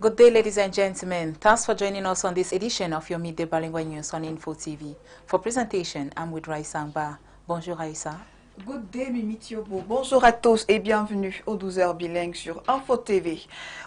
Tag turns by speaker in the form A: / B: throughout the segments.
A: Good day, ladies and gentlemen. Thanks for joining us on this edition of your Midday Bilingual News on Info TV. For presentation, I'm with Raissa Angba. Bonjour Raissa.
B: Good day, Mimi Thiobo. Bonjour à tous et bienvenue aux 12h bilingues sur Info TV.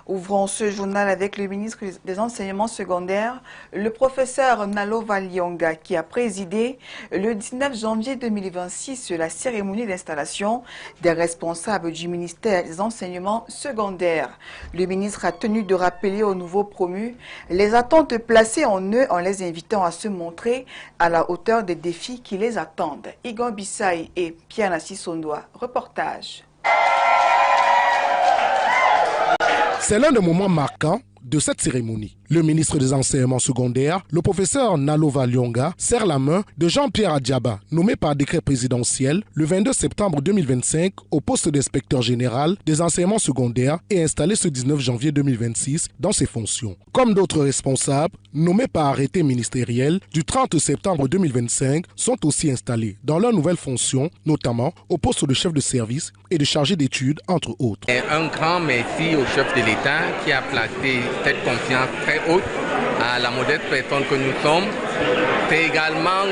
B: Ouvrons ce journal avec le ministre des Enseignements secondaires, le professeur Nalova Lyonga, qui a présidé le 19 janvier 2026 la cérémonie d'installation des responsables du ministère des Enseignements secondaires. Le ministre a tenu de rappeler aux nouveaux promus les attentes placées en eux en les invitant à se montrer à la hauteur des défis qui les attendent. Igon Bissaï et Pierre Nassisondoa, reportage.
C: C'est l'un des moments marquants de cette cérémonie. Le ministre des Enseignements secondaires, le professeur Nalova Lyonga, serre la main de Jean-Pierre Adjaba, nommé par décret présidentiel le 22 septembre 2025 au poste d'inspecteur général des enseignements secondaires et installé ce 19 janvier 2026 dans ses fonctions. Comme d'autres responsables, nommés par arrêté ministériel du 30 septembre 2025, sont aussi installés dans leurs nouvelles fonctions, notamment au poste de chef de service et de chargé d'études, entre autres.
D: Un grand merci au chef de l'État qui a placé cette confiance très haute à la modeste personne que nous sommes. C'est également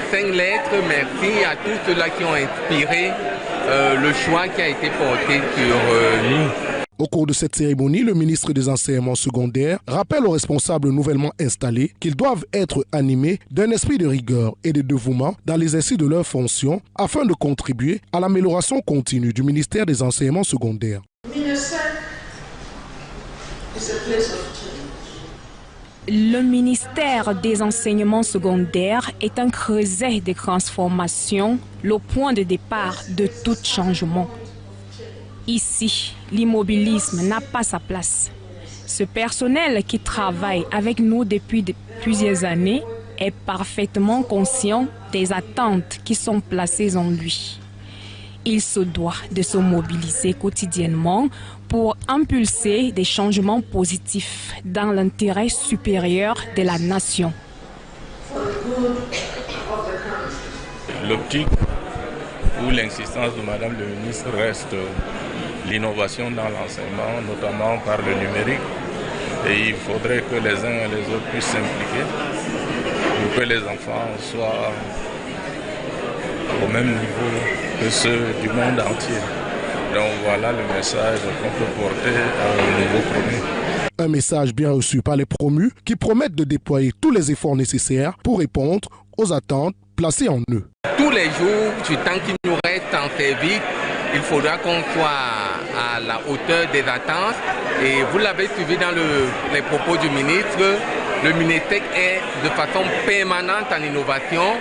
D: 5 lettres merci à tous ceux-là qui ont inspiré le choix qui a été porté sur nous.
C: Au cours de cette cérémonie, le ministre des Enseignements secondaires rappelle aux responsables nouvellement installés qu'ils doivent être animés d'un esprit de rigueur et de dévouement dans l'exercice de leurs fonctions afin de contribuer à l'amélioration continue du ministère des Enseignements secondaires.
E: Le ministère des Enseignements secondaires est un creuset de transformation, le point de départ de tout changement. Ici, l'immobilisme n'a pas sa place. Ce personnel qui travaille avec nous depuis plusieurs années est parfaitement conscient des attentes qui sont placées en lui. Il se doit de se mobiliser quotidiennement pour impulser des changements positifs dans l'intérêt supérieur de la nation.
F: L'optique ou l'insistance de Madame le ministre reste l'innovation dans l'enseignement, notamment par le numérique. Et il faudrait que les uns et les autres puissent s'impliquer pour que les enfants soient au même niveau que ceux du monde entier. Donc voilà le message qu'on peut porter aux nouveaux promus.
C: Un message bien reçu par les promus qui promettent de déployer tous les efforts nécessaires pour répondre aux attentes placées en eux.
D: Tous les jours, du temps qui nous reste en service, il faudra qu'on soit à la hauteur des attentes. Et vous l'avez suivi dans les propos du ministre, le ministère est de façon permanente en innovation.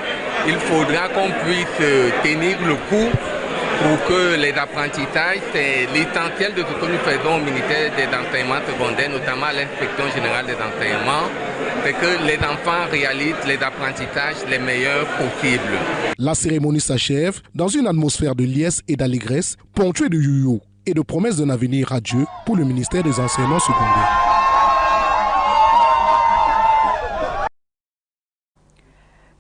D: Il faudra qu'on puisse tenir le coup pour que les apprentissages, c'est l'essentiel de ce que nous faisons au ministère des enseignements secondaires, notamment à l'inspection générale des enseignements, c'est que les enfants réalisent les apprentissages les meilleurs possibles.
C: La cérémonie s'achève dans une atmosphère de liesse et d'allégresse, ponctuée de yo-yo et de promesses d'un avenir radieux pour le ministère des enseignements secondaires.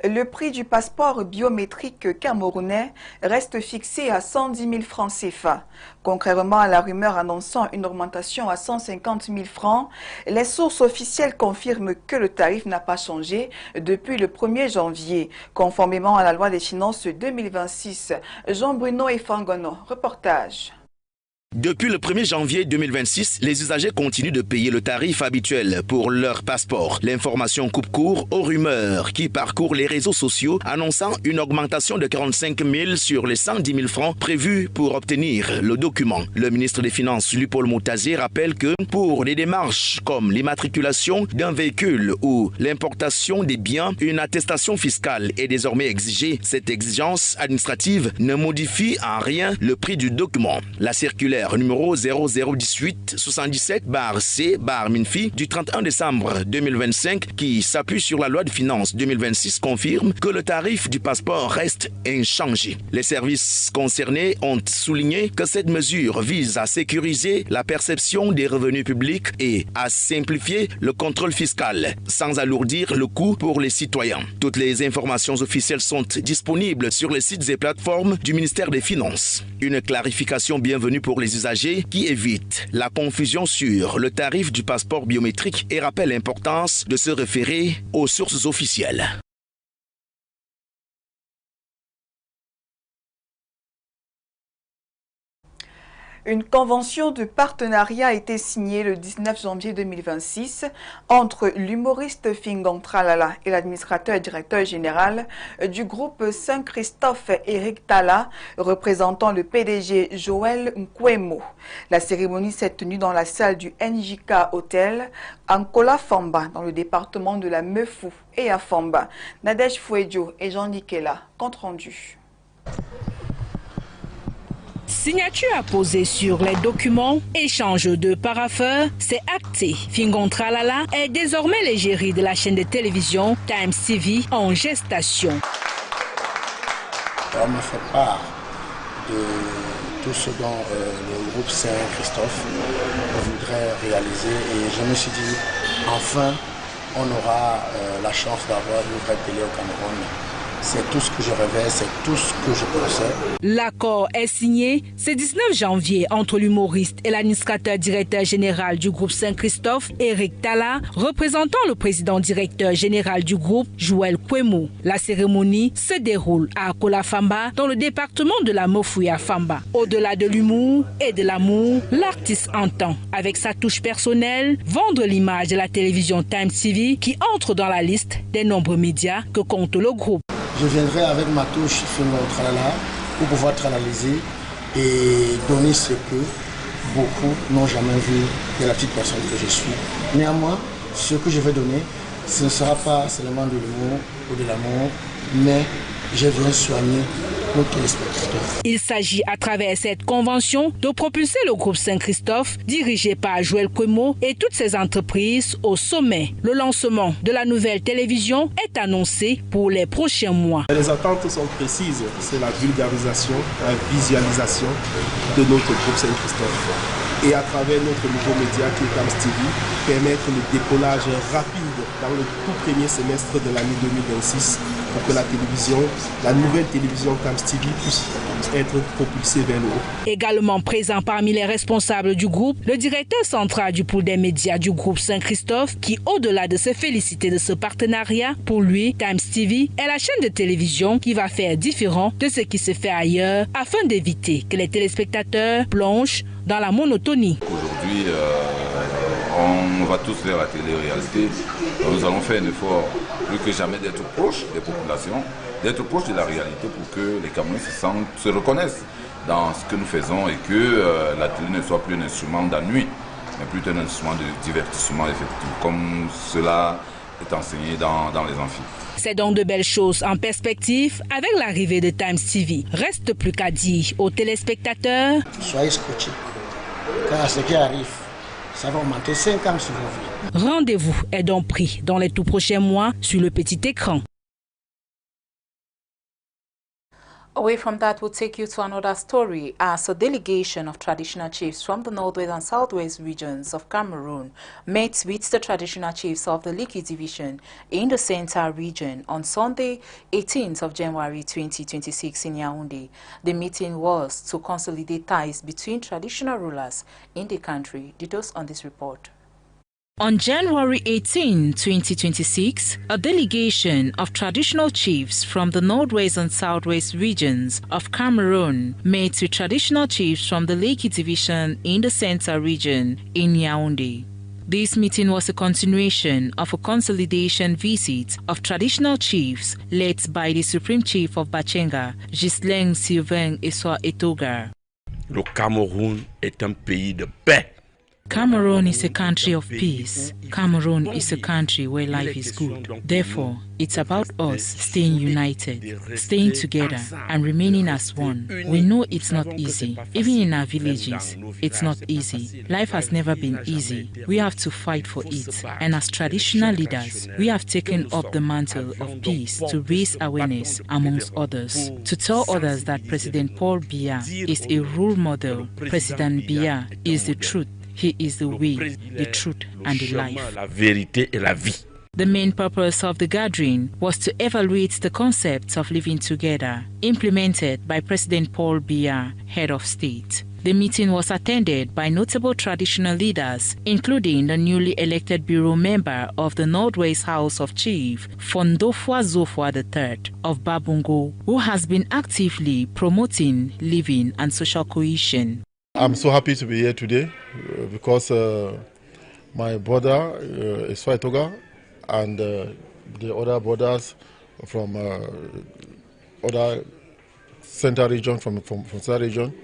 B: Le prix du passeport biométrique camerounais reste fixé à 110 000 francs CFA. Contrairement à la rumeur annonçant une augmentation à 150 000 francs, les sources officielles confirment que le tarif n'a pas changé depuis le 1er janvier, conformément à la loi des finances 2026. Jean-Bruno et Fangono, reportage.
G: Depuis le 1er janvier 2026, les usagers continuent de payer le tarif habituel pour leur passeport. L'information coupe court aux rumeurs qui parcourent les réseaux sociaux annonçant une augmentation de 45 000 sur les 110 000 francs prévus pour obtenir le document. Le ministre des Finances, Paul Moutazier, rappelle que pour des démarches comme l'immatriculation d'un véhicule ou l'importation des biens, une attestation fiscale est désormais exigée. Cette exigence administrative ne modifie en rien le prix du document. La circulaire numéro 0018-77-C-MINFI du 31 décembre 2025 qui s'appuie sur la loi de finances 2026 confirme que le tarif du passeport reste inchangé. Les services concernés ont souligné que cette mesure vise à sécuriser la perception des revenus publics et à simplifier le contrôle fiscal sans alourdir le coût pour les citoyens. Toutes les informations officielles sont disponibles sur les sites et plateformes du ministère des Finances. Une clarification bienvenue pour les les usagers qui évitent la confusion sur le tarif du passeport biométrique et rappellent l'importance de se référer aux sources officielles.
B: Une convention de partenariat a été signée le 19 janvier 2026 entre l'humoriste Fingon Tralala et l'administrateur et directeur général du groupe Saint-Christophe Eric Tala, représentant le PDG Joël Nkwemo. La cérémonie s'est tenue dans la salle du NJK Hotel en Kola Famba, dans le département de la Meufou et à Famba. Nadège Fouedjo et Jean Nikela, compte rendu.
E: Signature apposée sur les documents, échange de parapheurs, c'est acté. Fingon Tralala est désormais l'égérie de la chaîne de télévision Times TV en gestation.
C: On me fait part de tout ce dont le groupe Saint-Christophe voudrait réaliser et je me suis dit, enfin, on aura la chance d'avoir une vraie télé au Cameroun. C'est tout ce que je rêvais, c'est tout ce que je pensais.
E: L'accord est signé ce 19 janvier entre l'humoriste et l'administrateur directeur général du groupe Saint-Christophe, Eric Tala, représentant le président directeur général du groupe, Joël Nkwemo. La cérémonie se déroule à Kola Famba, dans le département de la Mofouya Famba. Au-delà de l'humour et de l'amour, l'artiste entend, avec sa touche personnelle, vendre l'image de la télévision Times TV qui entre dans la liste des nombreux médias que compte le groupe.
C: Je viendrai avec ma touche Fingon Tralala pour pouvoir tralaliser et donner ce que beaucoup n'ont jamais vu de la petite personne que je suis. Néanmoins, ce que je vais donner, ce ne sera pas seulement de l'humour ou de l'amour, mais je viens soigner nos téléspectateurs.
E: Il s'agit à travers cette convention de propulser le groupe Saint-Christophe, dirigé par Joël Nkwemo et toutes ses entreprises au sommet. Le lancement de la nouvelle télévision est annoncé pour les prochains mois.
H: Les attentes sont précises, c'est la vulgarisation, la visualisation de notre groupe Saint-Christophe. Et à travers notre nouveau média qui est Times TV, permettre le décollage rapide dans le tout premier semestre de l'année 2026 pour que la télévision, la nouvelle télévision Times TV puisse être propulsée vers le haut.
E: Également présent parmi les responsables du groupe, le directeur central du pôle des médias du groupe Saint-Christophe qui, au-delà de se féliciter de ce partenariat, pour lui, Times TV est la chaîne de télévision qui va faire différent de ce qui se fait ailleurs afin d'éviter que les téléspectateurs plongent dans la monotonie.
I: Aujourd'hui, on va tous vers la télé-réalité. Nous allons faire un effort plus que jamais d'être proche des populations, d'être proche de la réalité pour que les Camerounais se reconnaissent dans ce que nous faisons et que la télé ne soit plus un instrument d'ennui, mais plutôt un instrument de divertissement effectif, comme cela est enseigné dans les amphis.
E: C'est donc de belles choses en perspective avec l'arrivée de Times TV. Reste plus qu'à dire aux téléspectateurs:
C: soyez scotchés, car ce qui arrive, ça va augmenter 5 ans sur vos vies.
E: Rendez-vous est donc pris dans les tout prochains mois sur le petit écran.
A: Away from that, we'll take you to another story as a delegation of traditional chiefs from the northwest and southwest regions of Cameroon met with the traditional chiefs of the Liki division in the Central region on Sunday, 18th of January 2026 in Yaoundé. The meeting was to consolidate ties between traditional rulers in the country. Details on this report.
E: On January 18, 2026, a delegation of traditional chiefs from the northwest and southwest regions of Cameroon met with traditional chiefs from the Leki division in the Central region in Yaoundé. This meeting was a continuation of a consolidation visit of traditional chiefs led by the Supreme Chief of Bachenga, Ghislain Sylvain Essoa Etoga.
J: Le Cameroun est un pays de paix.
E: Cameroon is a country of peace. Cameroon is a country where life is good. Therefore, it's about us staying united, staying together, and remaining as one. We know it's not easy. Even in our villages, it's not easy. Life has never been easy. We have to fight for it. And as traditional leaders, we have taken up the mantle of peace to raise awareness amongst others, to tell others that President Paul Biya is a role model. President Biya is the truth. He is the way, the truth, and the life.
J: La vérité et la vie.
E: The main purpose of the gathering was to evaluate the concepts of living together, implemented by President Paul Biya, head of state.
A: The meeting was attended by notable traditional leaders, including the newly elected bureau member of the Northwest House of Chief, Fondofwa Zofwa III of Babungo, who has been actively promoting living and social cohesion.
K: I'm so happy to be here today because my brother is Swaitoga and the other brothers from other central region, from central region,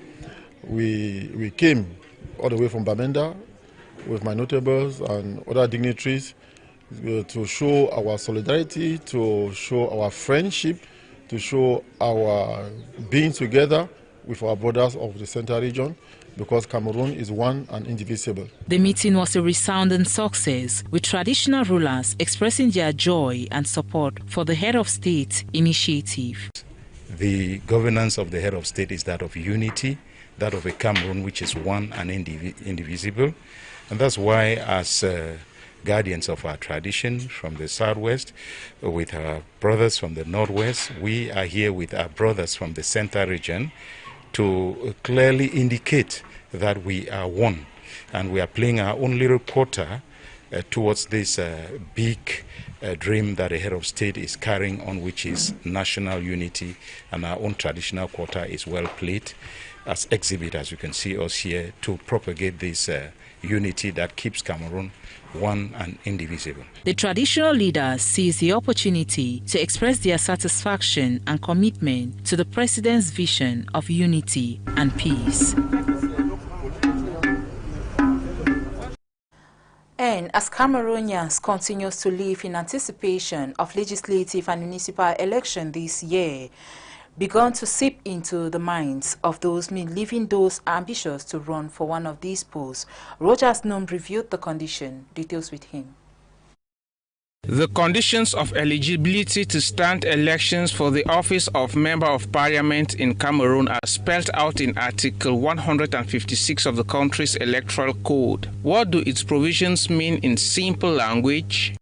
K: we came all the way from Bamenda with my notables and other dignitaries to show our solidarity, to show our friendship, to show our being together with our brothers of the central region, because Cameroon is one and indivisible.
A: The meeting was a resounding success, with traditional rulers expressing their joy and support for the head of state initiative.
L: The governance of the head of state is that of unity, that of a Cameroon which is one and indivisible. And that's why, as guardians of our tradition from the southwest, with our brothers from the northwest, we are here with our brothers from the central region to clearly indicate that we are one. And we are playing our own little quota towards this big dream that a head of state is carrying on, which is national unity, and our own traditional quota is well played as exhibit, as you can see us here, to propagate this unity that keeps Cameroon one and indivisible.
A: The traditional leaders seized the opportunity to express their satisfaction and commitment to the president's vision of unity and peace. And as Cameroonians continue to live in anticipation of legislative and municipal election this year, begun to seep into the minds of those leaving those ambitious to run for one of these posts, Rogers Noam reviewed the condition. Details with him.
M: The conditions of eligibility to stand elections for the office of Member of Parliament in Cameroon are spelled out in Article 156 of the country's Electoral Code. What do its provisions mean in simple language?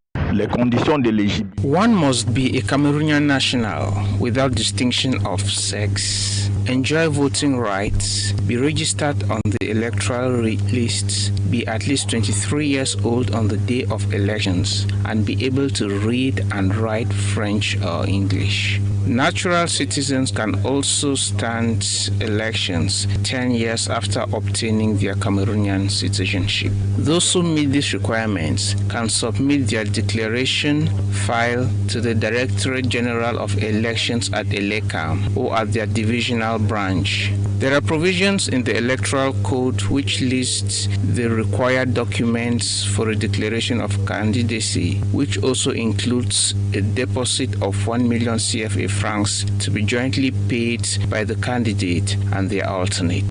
M: One must be a Cameroonian national without distinction of sex, enjoy voting rights, be registered on the electoral list, be at least 23 years old on the day of elections, and be able to read and write French or English. Natural citizens can also stand elections 10 years after obtaining their Cameroonian citizenship. Those who meet these requirements can submit their declaration file to the Directorate General of Elections at Elecam or at their divisional branch. There are provisions in the Electoral Code which lists the required documents for a declaration of candidacy, which also includes a deposit of 1 million CFA francs to be jointly paid by the candidate and their alternate.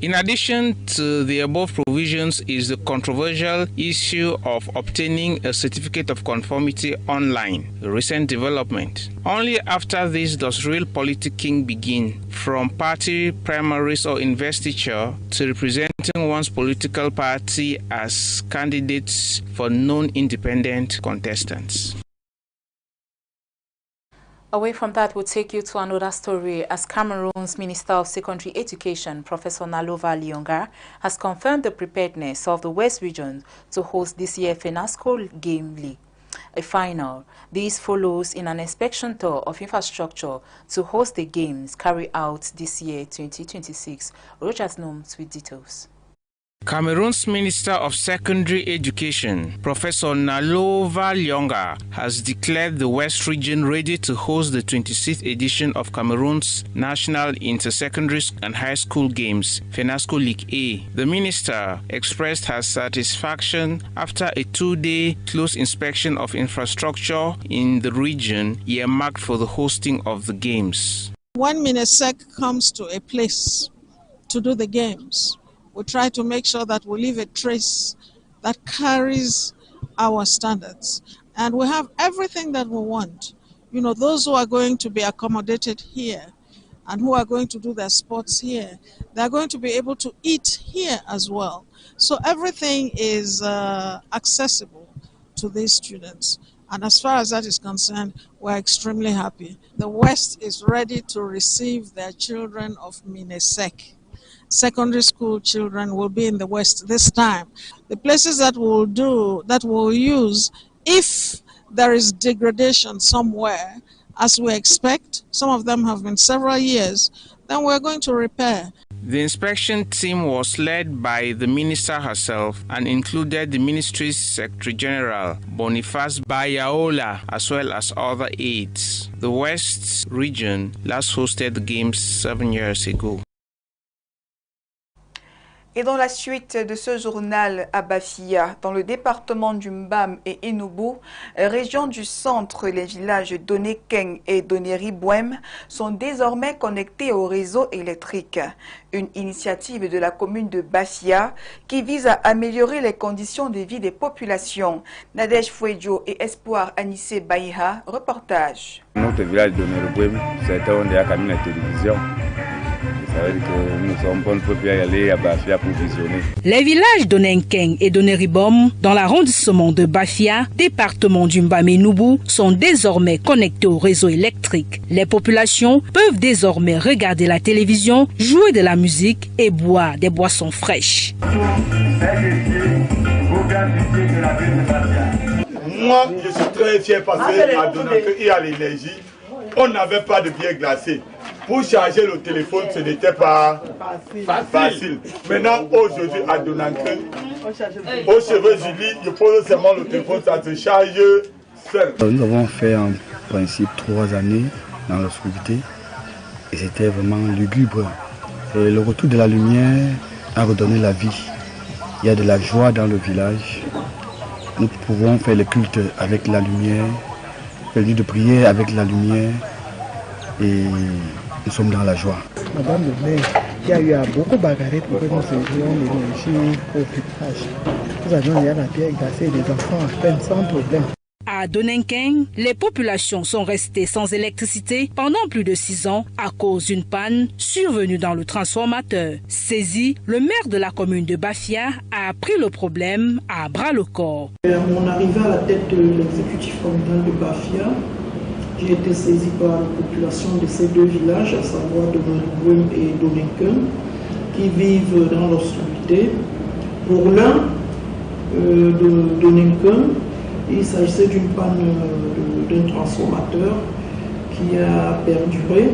M: In addition to the above provisions is the controversial issue of obtaining a certificate of conformity online, a recent development. Only after this does real politicking begin, from party primaries or investiture to representing one's political party as candidates for non-independent contestants.
A: Away from that, we'll take you to another story as Cameroon's Minister of Secondary Education, Professor Nalova Lyonga, has confirmed the preparedness of the West Region to host this year's FENASCO Game League, a final. This follows in an inspection tour of infrastructure to host the games carried out this year, 2026. Rogers Noam with details.
M: Cameroon's Minister of Secondary Education, Professor Nalova Lyonga, has declared the West Region ready to host the 26th edition of Cameroon's National Inter-Secondary and High School Games, FENASCO League A. The minister expressed her satisfaction after a 2-day close inspection of infrastructure in the region earmarked for the hosting of the games.
N: When MINESEC comes to a place to do the games, we try to make sure that we leave a trace that carries our standards. And we have everything that we want. You know, those who are going to be accommodated here and who are going to do their sports here, they're going to be able to eat here as well. So everything is accessible to these students. And as far as that is concerned, we're extremely happy. The West is ready to receive their children of Minesec. Secondary school children will be in the West this time. The places that we'll use, if there is degradation somewhere, as we expect, some of them have been several years, then we're going to repair.
M: The inspection team was led by the minister herself and included the ministry's Secretary General, Boniface Bayaola, as well as other aides. The West region last hosted the Games 7 years ago.
B: Et dans la suite de ce journal à Bafia, dans le département du Mbam et Enubu, région du centre, les villages d'Onekeng et d'Oneribouem sont désormais connectés au réseau électrique. Une initiative de la commune de Bafia qui vise à améliorer les conditions de vie des populations. Nadège Fouedjo et Espoir Anissé Baïha, reportage.
O: Notre village d'Oneribouem, c'était on a quand la télévision. Ça veut dire que nous sommes bons pour aller à Bafia pour visionner.
P: Les villages d'Onenkeng et d'Oneribom, dans l'arrondissement de Bafia, département du Mbam-Enubu, sont désormais connectés au réseau électrique. Les populations peuvent désormais regarder la télévision, jouer de la musique et boire des boissons fraîches.
Q: Moi, je suis très fier parce qu'à Donankeng, il y a l'énergie. On n'avait pas de bière glacée. Pour charger le téléphone, ce n'était pas facile. Maintenant, aujourd'hui, à Donankeng, au chevet du lit, je pose seulement le téléphone, ça se charge seul.
R: Nous avons fait en principe 3 années dans l'obscurité et c'était vraiment lugubre. Et le retour de la lumière a redonné la vie. Il y a de la joie dans le village. Nous pouvons faire le culte avec la lumière, faire le lieu de prière avec la lumière et nous sommes dans la joie.
S: Madame le maire, il y a eu beaucoup de bagarres pour que nous ayons l'énergie au village. Nous avions la pierre glacée et les enfants à peine sans problème.
P: À Donenkeng, les populations sont restées sans électricité pendant plus de 6 ans à cause d'une panne survenue dans le transformateur. Saisi, le maire de la commune de Bafia a pris le problème à bras le corps.
T: À mon arrivée à la tête de l'exécutif communal de Bafia, j'ai été saisi par la population de ces 2 villages, à savoir d'Oneribouem et d'Onenkeng, qui vivent dans l'obscurité. Pour l'un, d'Onenkeng, il s'agissait d'une panne d'un transformateur qui a perduré.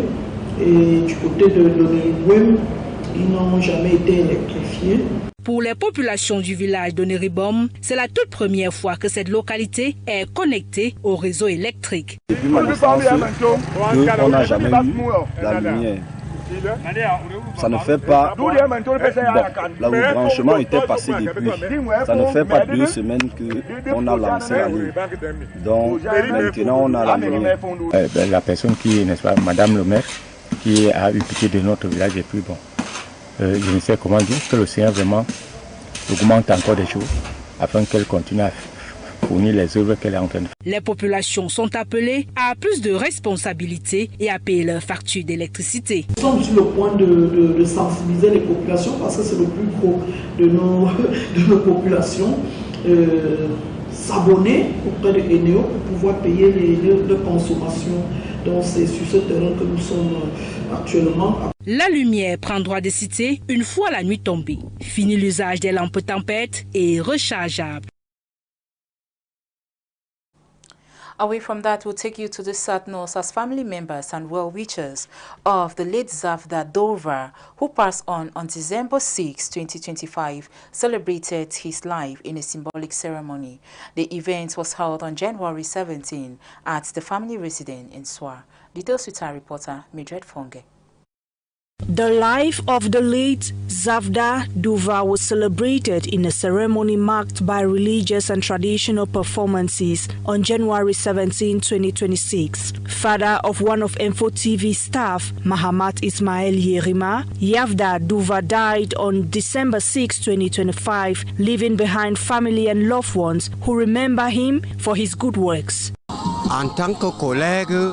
T: Et du côté de l'Oneribouem, ils n'ont jamais été électrifiés.
P: Pour les populations du village d'Oneribom, c'est la toute première fois que cette localité est connectée au réseau électrique.
R: Depuis ma naissance, on n'a jamais eu la lumière. Ça ne fait pas... Bon, là où le branchement était passé depuis, ça ne fait pas 2 semaines qu'on a lancé la ligne. Donc maintenant on a la lumière.
U: La personne qui est, n'est-ce pas, Madame le maire, qui a eu pitié de notre village, et puis bon, je ne sais comment dire, que le Seigneur vraiment augmente encore des choses afin qu'elle continue à fournir les œuvres qu'elle est en train de faire.
P: Les populations sont appelées à plus de responsabilités et à payer leurs factures d'électricité.
T: Nous sommes sur le point de sensibiliser les populations parce que c'est le plus gros de nos populations. S'abonner auprès de Eneo pour pouvoir payer les consommations. Donc c'est sur ce terrain que nous sommes actuellement.
P: La lumière prend droit de cité une fois la nuit tombée. Fini l'usage des lampes tempêtes et rechargeables.
A: Away from that, we'll take you to the South North as family members and well-wishers of the late Zavda Dover, who passed on December 6, 2025, celebrated his life in a symbolic ceremony. The event was held on January 17 at the family residence in Swar. Details with our reporter, Mildred Fonge.
V: The life of the late Zavda Dover was celebrated in a ceremony marked by religious and traditional performances on January 17, 2026. Father of one of Info TV staff, Mahamat Ismail Yerima, Zavda Dover died on December 6, 2025, leaving behind family and loved ones who remember him for his good works.
W: En tant que collègue,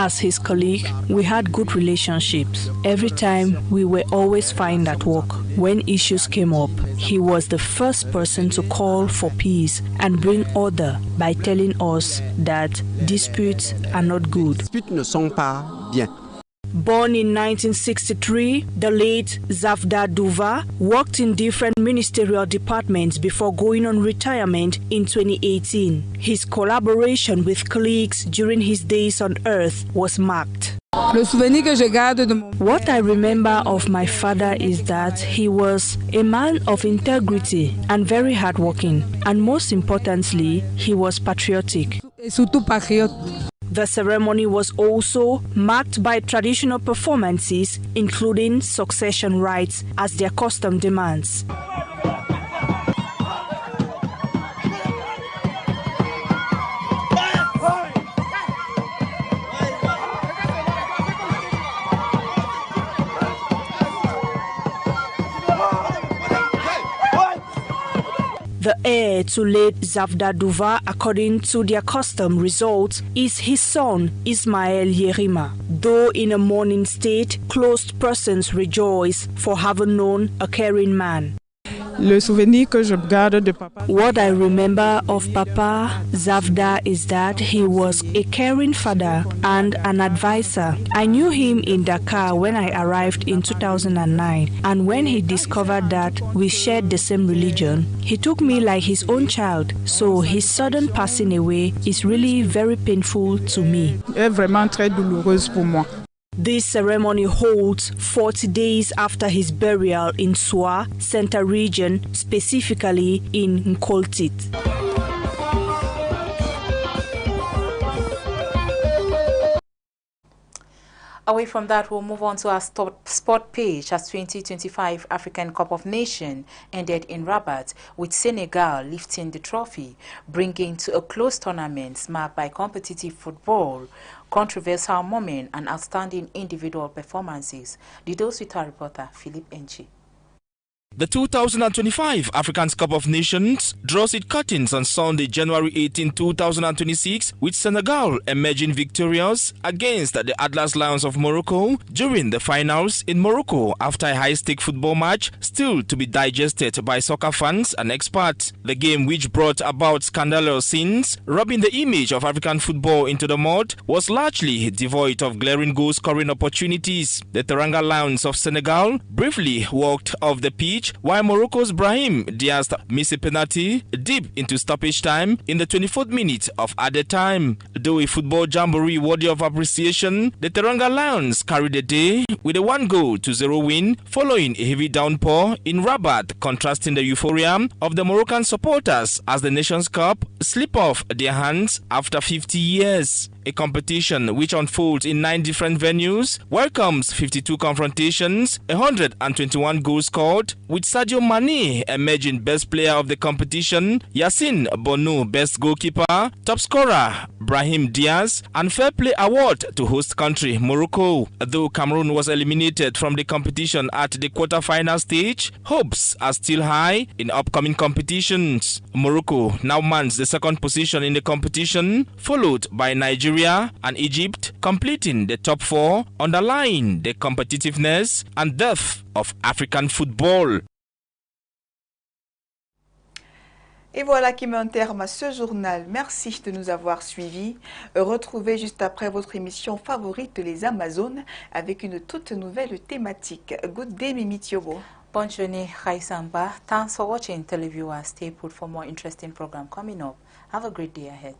V: As his colleague, we had good relationships. Every time we were always fine at work. When issues came up, he was the first person to call for peace and bring order by telling us that disputes are not good.
D: Disputes ne sont pas bien.
V: Born in 1963, the late Zavda Duva worked in different ministerial departments before going on retirement in 2018. His collaboration with colleagues during his days on earth was marked. What I remember of my father is that he was a man of integrity and very hardworking, and most importantly, he was patriotic. The ceremony was also marked by traditional performances, including succession rites as their custom demands. The heir to late Zavda Duva, according to their custom results, is his son Ismael Yerima. Though in a mourning state, closed persons rejoice for having known a caring man. What I remember of Papa Zavda is that he was a caring father and an advisor. I knew him in Dakar when I arrived in 2009, and when he discovered that we shared the same religion, he took me like his own child. So his sudden passing away is really very painful to me. This ceremony holds 40 days after his burial in Soa, Center Region, specifically in Nkoltit.
A: Away from that, we'll move on to our sport page as 2025 African Cup of Nations ended in Rabat, with Senegal lifting the trophy, bringing to a close tournament marked by competitive football, controversial moment, and outstanding individual performances. The dose with our reporter, Philip Enchi.
G: The 2025 African Cup of Nations draws its curtains on Sunday, January 18, 2026, with Senegal emerging victorious against the Atlas Lions of Morocco during the finals in Morocco after a high-stake football match still to be digested by soccer fans and experts. The game, which brought about scandalous scenes, rubbing the image of African football into the mud, was largely devoid of glaring goal-scoring opportunities. The Teranga Lions of Senegal briefly walked off the pitch, while Morocco's Brahim Diaz missed a penalty deep into stoppage time in the 24th minute of added time. Though a football jamboree worthy of appreciation, the Teranga Lions carried the day with a 1-0 win following a heavy downpour in Rabat, contrasting the euphoria of the Moroccan supporters as the Nations Cup slipped off their hands after 50 years. A competition which unfolds in 9 different venues welcomes 52 confrontations, 121 goals scored, with Sadio Mane emerging best player of the competition, Yassine Bono best goalkeeper, top scorer Brahim Diaz, and fair play award to host country Morocco. Though Cameroon was eliminated from the competition at the quarter-final stage, hopes are still high in upcoming competitions. Morocco now mans the second position in the competition, followed by Nigeria and Egypt, completing the top 4, underlying the competitiveness and depth of African football.
B: Et voilà qui met un terme à ce journal. Merci de nous avoir suivis. Retrouvez juste après votre émission favorite, les Amazones, avec une toute nouvelle thématique. Good day, Mimi Thiobo.
A: Bonne journée, Khaisamba. Thanks for watching, televiewers. Stay put for more interesting program coming up. Have a great day ahead.